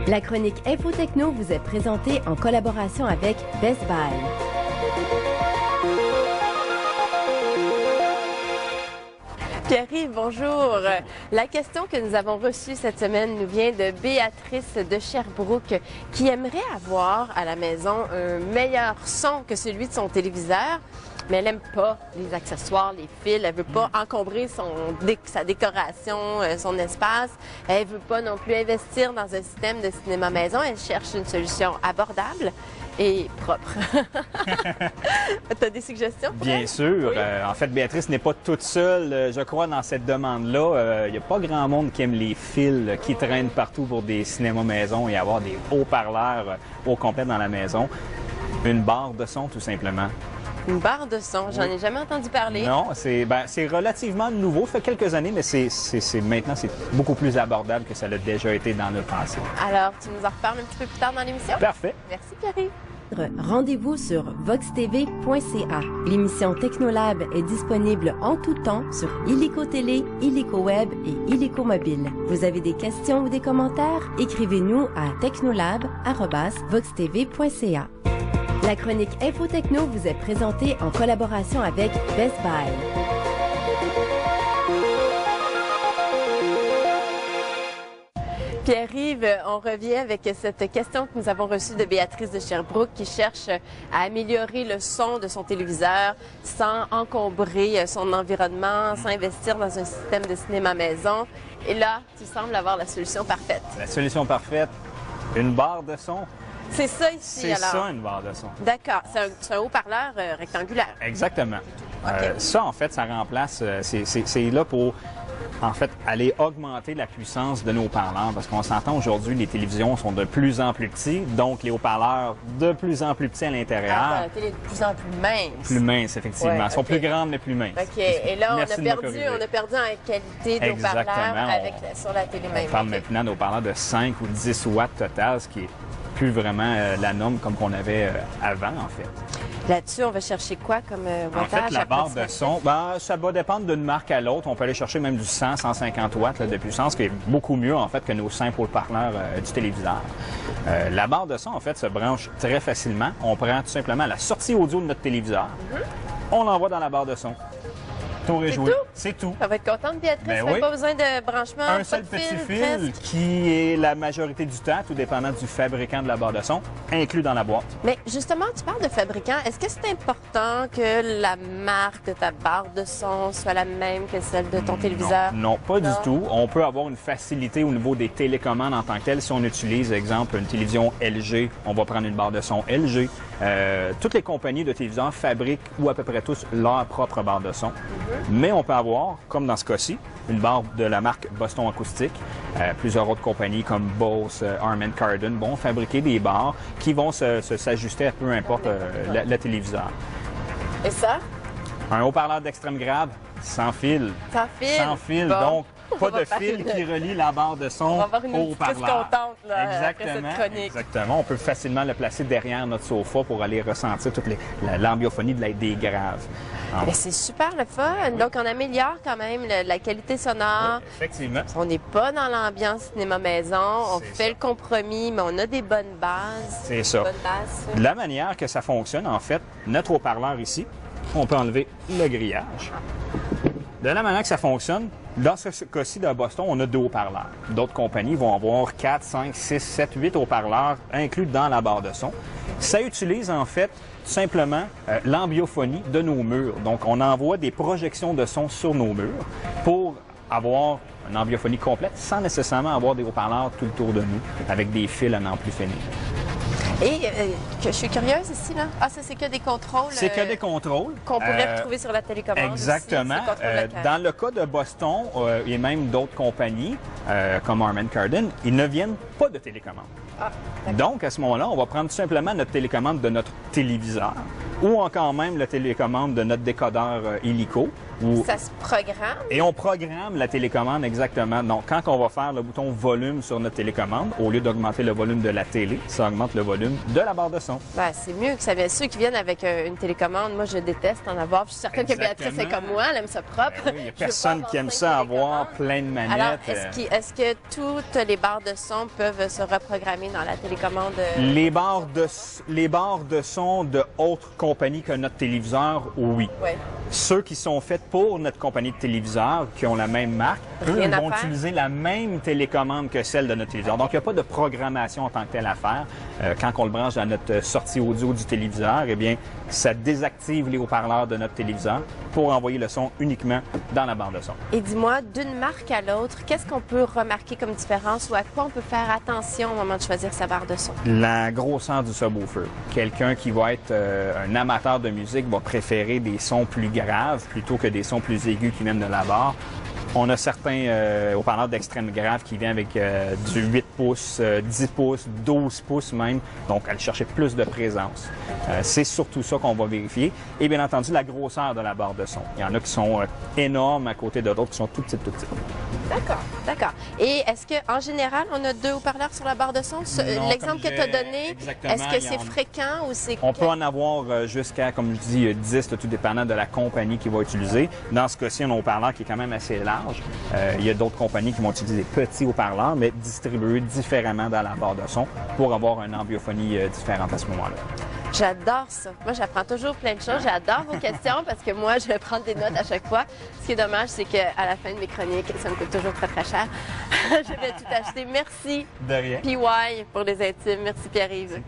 La chronique Infotechno vous est présentée en collaboration avec Best Buy. Pierre-Yves, bonjour. La question que nous avons reçue cette semaine nous vient de Béatrice de Sherbrooke qui aimerait avoir à la maison un meilleur son que celui de son téléviseur, mais elle n'aime pas les accessoires, les fils. Elle veut pas encombrer sa décoration, son espace. Elle veut pas non plus investir dans un système de cinéma maison. Elle cherche une solution abordable et propre. Tu as des suggestions pour Bien elle? sûr. Oui. En fait, Béatrice n'est pas toute seule, je crois, dans cette demande-là. Il n'y a pas grand monde qui aime les fils qui traînent partout pour des cinémas maison et avoir des haut-parleurs au complet dans la maison. Une barre de son, tout simplement. Une barre de son, j'en ai jamais entendu parler. Non, c'est relativement nouveau. Ça fait quelques années, mais maintenant, c'est beaucoup plus abordable que ça l'a déjà été dans le passé. Alors, tu nous en reparles un petit peu plus tard dans l'émission? Parfait. Merci, Pierre-Yves. Rendez-vous sur voxtv.ca. L'émission Technolab est disponible en tout temps sur Illico Télé, Illico Web et Illico Mobile. Vous avez des questions ou des commentaires? Écrivez-nous à technolab@voxtv.ca. La chronique Infotechno vous est présentée en collaboration avec Best Buy. Pierre-Yves, on revient avec cette question que nous avons reçue de Béatrice de Sherbrooke qui cherche à améliorer le son de son téléviseur sans encombrer son environnement, sans investir dans un système de cinéma maison. Et là, tu sembles avoir la solution parfaite. La solution parfaite, une barre de son. C'est ça ici, C'est alors? ça, une barre de son. D'accord. C'est un haut-parleur rectangulaire. Exactement. OK. Ça, en fait, ça remplace... c'est là pour, en fait, aller augmenter la puissance de nos haut-parleurs. Parce qu'on s'entend aujourd'hui, les télévisions sont de plus en plus petits, donc les haut-parleurs de plus en plus petits à l'intérieur. Ah, la télé est de plus en plus mince. Plus minces, effectivement. Ouais, Elles sont OK. plus grandes, mais plus minces. OK. Et là, Merci de me corriger. on a perdu en qualité de haut-parleur Exactement. sur la télé même. On parle OK. maintenant de haut-parleurs de 5 ou 10 watts total, ce qui est plus vraiment la norme comme qu'on avait avant, en fait. Là-dessus, on va chercher quoi comme En wattage? fait, la barre de approximatif? son, ça va dépendre d'une marque à l'autre. On peut aller chercher même du 100, 150 watts là, de puissance, qui est beaucoup mieux, en fait, que nos simples haut-parleurs du téléviseur. La barre de son, en fait, se branche très facilement. On prend tout simplement la sortie audio de notre téléviseur. On l'envoie dans la barre de son. Tour est joué. tout? C'est tout. Ça va être contente, Béatrice. Ben Ça oui. Pas besoin de branchement. Un pas seul de petit fil presque. qui est la majorité du temps, tout dépendant du fabricant de la barre de son, inclus dans la boîte. Mais justement, tu parles de fabricant. Est-ce que c'est important que la marque de ta barre de son soit la même que celle de ton téléviseur? Non, pas Non. du tout. On peut avoir une facilité au niveau des télécommandes en tant que telles. Si on utilise, exemple, une télévision LG, on va prendre une barre de son LG. Toutes les compagnies de téléviseurs fabriquent ou à peu près tous leur propre barre de son. Mais on peut avoir, comme dans ce cas-ci, une barre de la marque Boston Acoustic. Plusieurs autres compagnies comme Bose, Harman Kardon vont fabriquer des barres qui vont s'ajuster à peu importe le téléviseur. Et ça? Un haut-parleur d'extrême grave, sans fil. Sans fil? Sans fil, Bon. donc On pas va de faire fil une- qui relie la barre de son On va avoir une au auditrice haut-parleur. contente là, après Exactement, cette chronique. exactement. On peut facilement le placer derrière notre sofa pour aller ressentir toute l'ambiophonie des graves. Mais c'est super le fun. Donc, on améliore quand même la qualité sonore. Effectivement. On n'est pas dans l'ambiance cinéma maison. On C'est fait ça. le compromis, mais on a des bonnes bases. C'est ça. Bonnes bases. De la manière que ça fonctionne, en fait, notre haut-parleur ici, on peut enlever le grillage. De la manière que ça fonctionne, dans ce cas-ci de Boston, on a 2 haut-parleurs. D'autres compagnies vont avoir 4, 5, 6, 7, 8 haut-parleurs inclus dans la barre de son. Ça utilise en fait tout simplement l'ambiophonie de nos murs. Donc, on envoie des projections de son sur nos murs pour avoir une ambiophonie complète sans nécessairement avoir des haut-parleurs tout le tour de nous avec des fils à n'en plus finir. Et que je suis curieuse ici, là. Ah, ça, c'est que des contrôles. C'est que des contrôles. Qu'on pourrait retrouver sur la télécommande. Exactement. Aussi, ces contrôles locaux. Dans le cas de Boston et même d'autres compagnies comme Harman Kardon, ils ne viennent pas de télécommande. Ah, Donc, à ce moment-là, on va prendre tout simplement notre télécommande de notre téléviseur ou encore même la télécommande de notre décodeur illico. Ça se programme? Et on programme la télécommande exactement. Donc, quand on va faire le bouton volume sur notre télécommande, au lieu d'augmenter le volume de la télé, ça augmente le volume de la barre de son. Ben, c'est mieux que ça vienne. Ceux qui viennent avec une télécommande, moi, je déteste en avoir. Je suis certaine que Béatrice est comme moi, elle aime ça propre. Ben oui, il n'y a personne qui aime ça avoir plein de manettes. Alors, est-ce que toutes les barres de son peuvent se reprogrammer dans la télécommande? Les barres de son de autres compagnies que notre téléviseur, oui. Ouais. Ceux qui sont faits pour notre compagnie de téléviseur, qui ont la même marque, eux vont utiliser la même télécommande que celle de notre téléviseur. Donc, il n'y a pas de programmation en tant que telle à faire. Quand on le branche dans notre sortie audio du téléviseur, eh bien, ça désactive les haut-parleurs de notre téléviseur pour envoyer le son uniquement dans la barre de son. Et dis-moi, d'une marque à l'autre, qu'est-ce qu'on peut remarquer comme différence ou à quoi on peut faire attention au moment de choisir sa barre de son? La grosseur du subwoofer. Quelqu'un qui va être un amateur de musique va préférer des sons plus graves plutôt que des sons plus aigus qui viennent de la barre. On a certains haut-parleurs d'extrême grave qui viennent avec du 8 pouces, 10 pouces, 12 pouces même. Donc, aller chercher plus de présence. C'est surtout ça qu'on va vérifier. Et bien entendu, la grosseur de la barre de son. Il y en a qui sont énormes à côté de d'autres qui sont tout petites, tout petites. D'accord, d'accord. Et est-ce qu'en général, on a 2 haut-parleurs sur la barre de son? L'exemple que tu as donné, est-ce que c'est fréquent ou c'est... On peut en avoir jusqu'à, comme je dis, 10, tout dépendant de la compagnie qui va utiliser. Dans ce cas-ci, on a un haut-parleur qui est quand même assez large. Il y a d'autres compagnies qui vont utiliser des petits haut-parleurs, mais distribués différemment dans la barre de son pour avoir une ambiophonie différente à ce moment-là. J'adore ça. Moi, j'apprends toujours plein de choses. J'adore vos questions parce que moi, je vais prendre des notes à chaque fois. Ce qui est dommage, c'est qu'à la fin de mes chroniques, ça me coûte toujours très, très cher. Je vais tout acheter. Merci. De rien. PY pour les intimes. Merci, Pierre-Yves.